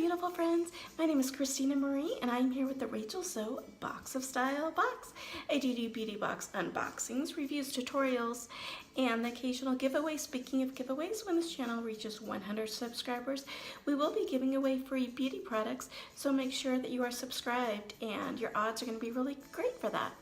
beautiful friends. My name is Christina Marie and I'm here with the Rachel Zoe Box of Style box. I do beauty box unboxings, reviews, tutorials, and the occasional giveaway. Speaking of giveaways, when this channel reaches 100 subscribers, we will be giving away free beauty products, so make sure that you are subscribed and your odds are going to be really great for that.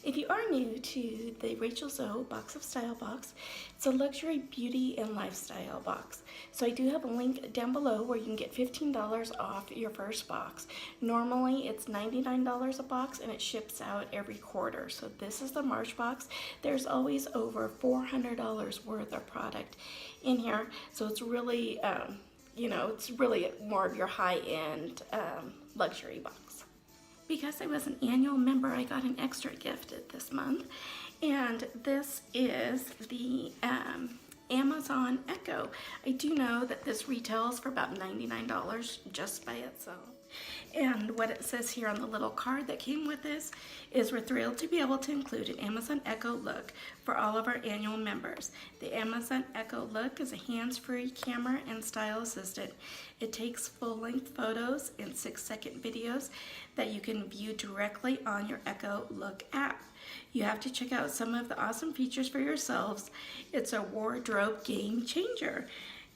If you are new to the Rachel Zoe Box of Style box, it's a luxury beauty and lifestyle box. So I do have a link down below where you can get $15 off your first box. Normally it's $99 a box and it ships out every quarter. So this is the March box. There's always over $400 worth of product in here. So it's really, it's really more of your high-end luxury box. Because I was an annual member, I got an extra gift this month, and this is the Amazon Echo. I do know that this retails for about $99 just by itself. And what it says here on the little card that came with this is we're thrilled to be able to include an Amazon Echo Look for all of our annual members. The Amazon Echo Look is a hands-free camera and style assistant. It takes full-length photos and 6-second videos that you can view directly on your Echo Look app. You have to check out some of the awesome features for yourselves. It's a wardrobe game changer.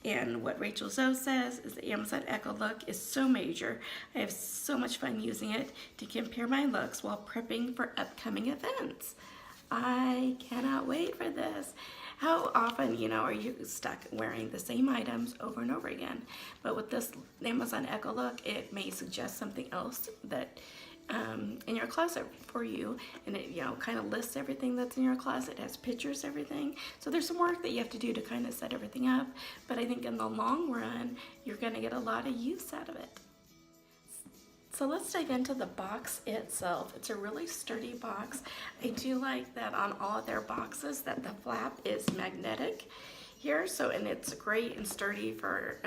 And what Rachel Zoe says is the Amazon Echo Look is so major. I have so much fun using it to compare my looks while prepping for upcoming events. I cannot wait for this. How often, are you stuck wearing the same items over and over again? But with this Amazon Echo Look, it may suggest something else that in your closet for you, and it kind of lists everything that's in your closet. It has pictures, everything. So there's some work that you have to do to kind of set everything up, but I think in the long run you're going to get a lot of use out of it. So let's dive into the box itself. It's a really sturdy box. I do like that on all of their boxes that the flap is magnetic here, and it's great and sturdy for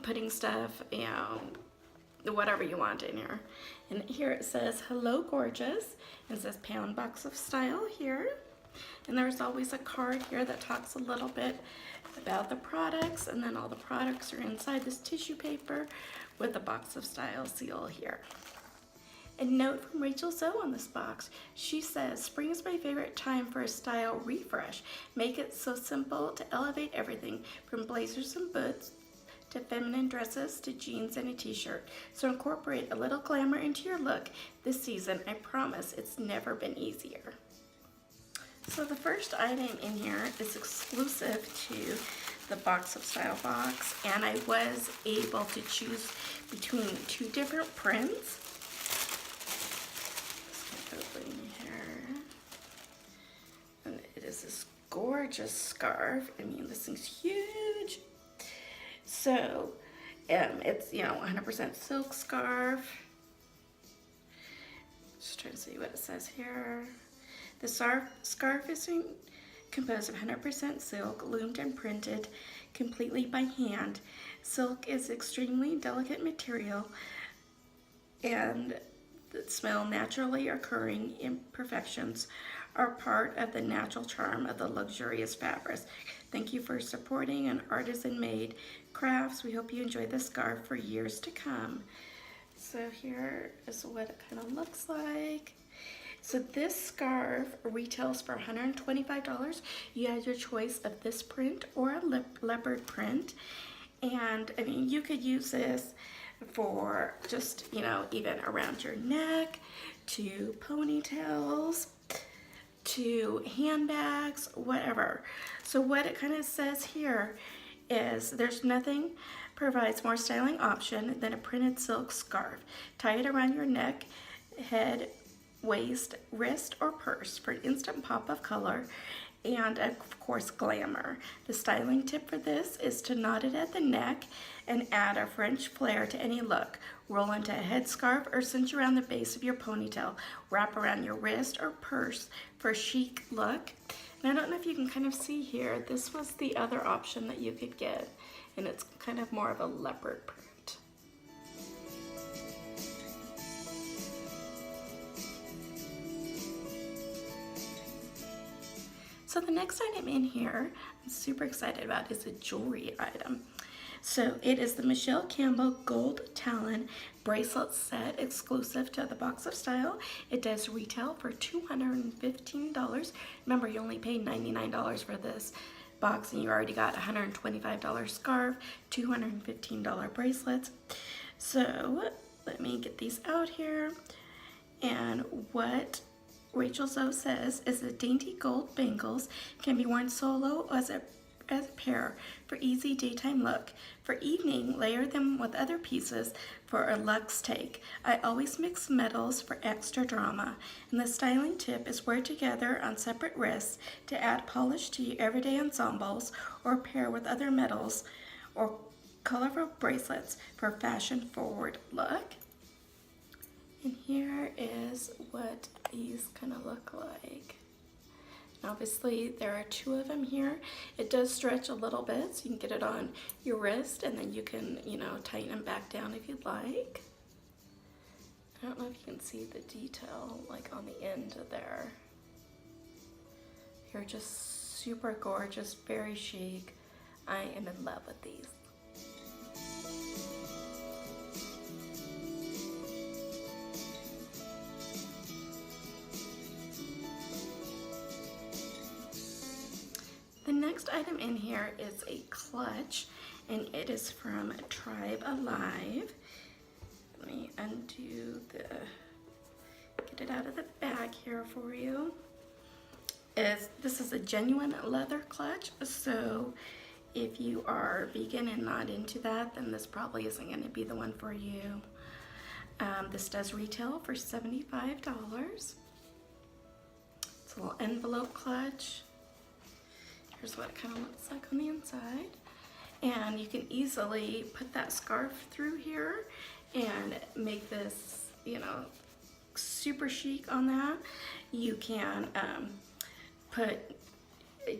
putting stuff, whatever you want in here. And here it says, "Hello gorgeous." It says "Pound Box of Style" here. And there's always a card here that talks a little bit about the products, and then all the products are inside this tissue paper with the Box of Style seal here. A note from Rachel Zoe on this box. She says, "Spring is my favorite time for a style refresh. Make it so simple to elevate everything from blazers and boots to feminine dresses to jeans and a t-shirt. So incorporate a little glamour into your look this season. I promise it's never been easier." So the first item in here is exclusive to the Box of Style box, and I was able to choose between 2 different prints. Let's get open here. And it is this gorgeous scarf. I mean, this thing's huge. So it's 100% silk scarf. Just trying to see what it says here. The scarf is composed of 100% silk, loomed and printed completely by hand. Silk is extremely delicate material, and the smell naturally occurring imperfections are part of the natural charm of the luxurious fabrics. Thank you for supporting an artisan-made crafts. We hope you enjoy the scarf for years to come. So here is what it kind of looks like. So this scarf retails for $125. You have your choice of this print or a leopard print. And I mean, you could use this for just, even around your neck, to ponytails, to handbags, whatever. So what it kind of says here is there's nothing provides more styling option than a printed silk scarf. Tie it around your neck, head, waist, wrist, or purse for an instant pop of color and, of course, glamour. The styling tip for this is to knot it at the neck and add a French flair to any look. Roll into a headscarf or cinch around the base of your ponytail. Wrap around your wrist or purse for a chic look. And I don't know if you can kind of see here, this was the other option that you could get, and it's kind of more of a leopard print. So the next item in here I'm super excited about is a jewelry item. So it is the Michelle Campbell Gold Talon bracelet set exclusive to the Box of Style. It does retail for $215. Remember, you only paid $99 for this box and you already got $125 scarf, $215 bracelets. So let me get these out here. And what Rachel Zoe says is the dainty gold bangles can be worn solo as a pair for easy daytime look. For evening, layer them with other pieces for a luxe take. I always mix metals for extra drama. And the styling tip is wear together on separate wrists to add polish to your everyday ensembles, or pair with other metals or colorful bracelets for a fashion-forward look. And here is what these kind of look like. Obviously, there are two of them here. It does stretch a little bit, so you can get it on your wrist, and then you can, tighten them back down if you'd like. I don't know if you can see the detail, like on the end of there. They're just super gorgeous, very chic. I am in love with these. The next item in here is a clutch, and it is from Tribe Alive. Let me undo get it out of the bag here for you. This is a genuine leather clutch, so if you are vegan and not into that, then this probably isn't going to be the one for you. This does retail for $75. It's a little envelope clutch. Here's what it kind of looks like on the inside. And you can easily put that scarf through here and make this, super chic on that. You can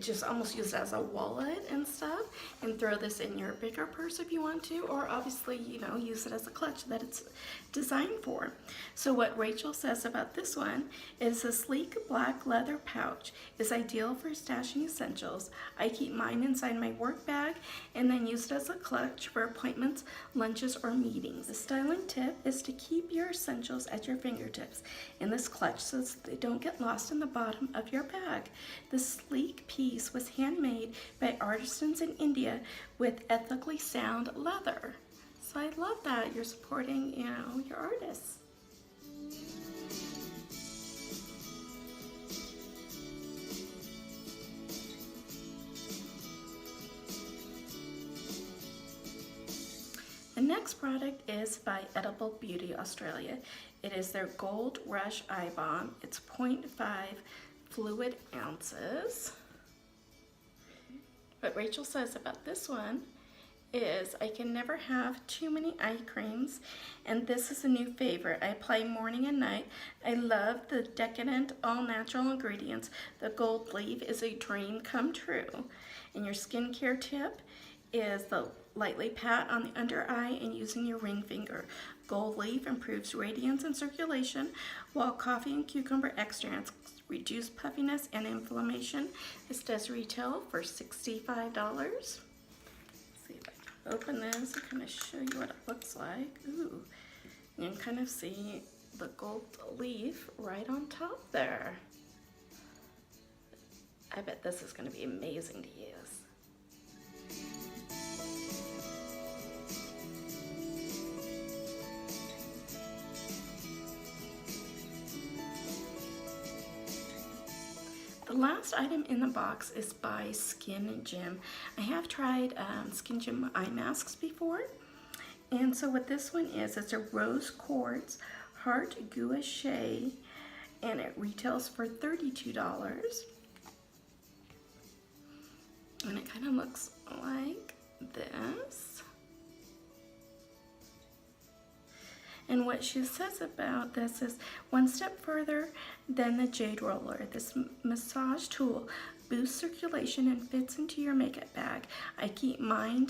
just almost use it as a wallet and stuff, and throw this in your bigger purse if you want to, or obviously, use it as a clutch that it's designed for. So what Rachel says about this one is a sleek black leather pouch is ideal for stashing essentials. I keep mine inside my work bag and then use it as a clutch for appointments, lunches, or meetings. The styling tip is to keep your essentials at your fingertips in this clutch so they don't get lost in the bottom of your bag. The sleek piece was handmade by artisans in India with ethically sound leather. So I love that you're supporting, your artists. The next product is by Edible Beauty Australia. It is their Gold Rush Eye Balm. It's 0.5 fluid ounces. What Rachel says about this one is, I can never have too many eye creams, and this is a new favorite. I apply morning and night. I love the decadent, all-natural ingredients. The gold leaf is a dream come true. And your skincare tip is the lightly pat on the under eye and using your ring finger. Gold leaf improves radiance and circulation, while coffee and cucumber extracts reduce puffiness and inflammation. This does retail for $65. Let's see if I can open this and kind of show you what it looks like. Ooh, you can kind of see the gold leaf right on top there. I bet this is going to be amazing to use. The last item in the box is by Skin Gym. I have tried Skin Gym eye masks before, and so what this one is, it's a rose quartz heart gouache, and it retails for $32. And it kind of looks like this. And what she says about this is, one step further than the jade roller. This massage tool boosts circulation and fits into your makeup bag. I keep mine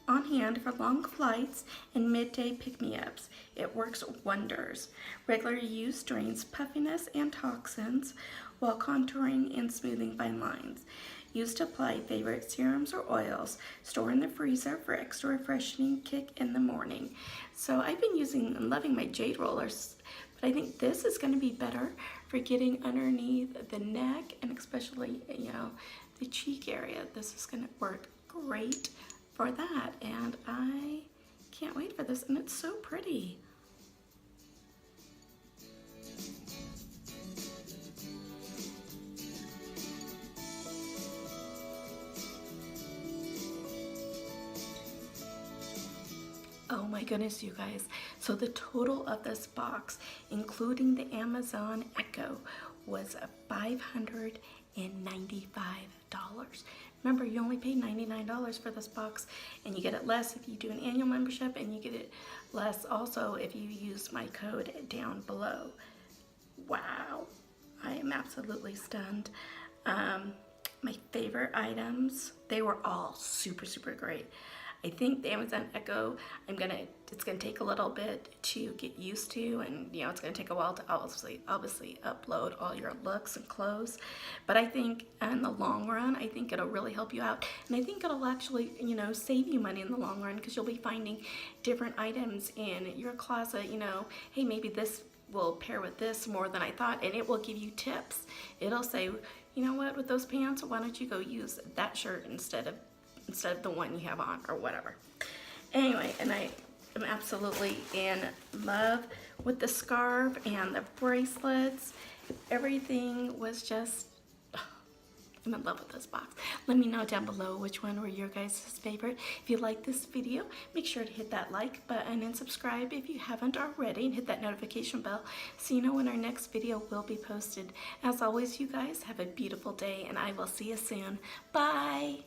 on hand for long flights and midday pick-me-ups. It works wonders. Regular use drains puffiness and toxins while contouring and smoothing fine lines. Use to apply favorite serums or oils. Store in the freezer for extra refreshing kick in the morning. So I've been using and loving my jade rollers, but I think this is going to be better for getting underneath the neck and especially, you know, the cheek area. This is going to work great for that, and I can't wait for this, and it's so pretty. Oh my goodness, you guys. So the total of this box, including the Amazon Echo, was $595. Remember, you only pay $99 for this box, and you get it less if you do an annual membership, and you get it less also if you use my code down below. Wow, I am absolutely stunned. My favorite items, they were all super, super great. I think the Amazon Echo, it's gonna take a little bit to get used to, and you know, it's gonna take a while to obviously upload all your looks and clothes. But I think in the long run, I think it'll really help you out, and I think it'll actually, you know, save you money in the long run, because you'll be finding different items in your closet. You know, hey, maybe this will pair with this more than I thought, and it will give you tips. It'll say, you know what, with those pants, why don't you go use that shirt instead of the one you have on, or whatever. Anyway, and I am absolutely in love with the scarf and the bracelets. Everything was just, I'm in love with this box. Let me know down below which one were your guys' favorite. If you like this video, make sure to hit that like button and subscribe if you haven't already, and hit that notification bell so you know when our next video will be posted. As always, you guys have a beautiful day, and I will see you soon. Bye.